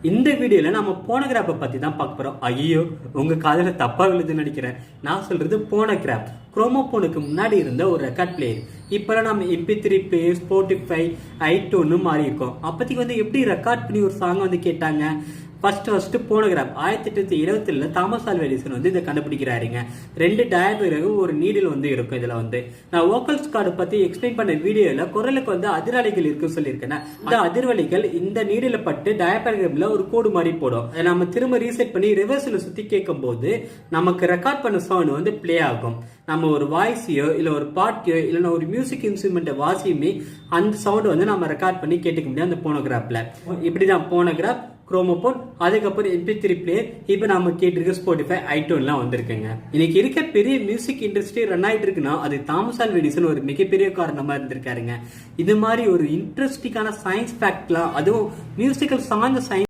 இந்த வீடியோல நம்ம போனோகிராஃபை பத்தி தான் பார்க்க போறோம். ஐயோ, உங்க காதுல தப்பா விழுதுன்னு நினைக்கிறேன். நான் சொல்றது போனோகிராஃப். குரோமோபோனுக்கு முன்னாடி இருந்த ஒரு ரெக்கார்ட் பிளேயர். இப்பெல்லாம் நம்ம MP3 பிளேயர், ஸ்பாட்டிஃபை, iTunes மாறி இருக்கோம். அப்போதைக்கு எப்படி ரெக்கார்ட் பண்ணி ஒரு சாங் கேட்டாங்க. First phonograph 1827 Thomas Alva Edison இதை கண்டுபிடிக்கிறாருங்க. 2 டயர் ஒரு நீடில் இருக்கும். இதுல நான் வோக்கல்ஸ் கார்டு பத்தி எக்ஸ்பிளைன் பண்ண வீடியோல குரலுக்கு அதிர்வலைகள் இருக்குன்னு சொல்லியிருக்கேன். இந்த அதிர்வலைகள் இந்த நீடில பட்டு டயபிரகம்ல ஒரு கோடு மாதிரி போடும். நம்ம திரும்ப ரீசெட் பண்ணி ரிவர்ஸ்ல சுத்தி கேட்கும் போது நமக்கு ரெக்கார்ட் பண்ண சவுண்ட் பிளே ஆகும். நம்ம ஒரு வாய்ஸையோ இல்ல ஒரு பாட்டியோ இல்லைன்னா ஒரு மியூசிக் இன்ஸ்ட்ருமெண்ட் வாசியுமே அந்த சவுண்ட் நம்ம ரெக்கார்ட் பண்ணி கேட்டுக்க முடியும் அந்த போனோகிராஃப்ல. இப்படிதான் போனோகிராஃப், குரோமோபோன், அதுக்கப்புறம் MP3 பிளேயர், இப்ப நாம கேட்டிருக்க ஸ்பாட்டிஃபை, iTunes வந்திருக்குங்க. இன்னைக்கு இருக்க பெரிய மியூசிக் இண்டஸ்ட்ரி ரன் ஆயிட்டு இருக்குன்னா அது தாமஸ் ஆல்வா எடிசன் ஒரு மிகப்பெரிய காரணமா இருந்திருக்காருங்க. இது மாதிரி ஒரு இன்ட்ரெஸ்டிங்கான சயின்ஸ் ஃபேக்ட்லாம், அதுவும் மியூசிக்கல் சார்ந்த சயின்ஸ்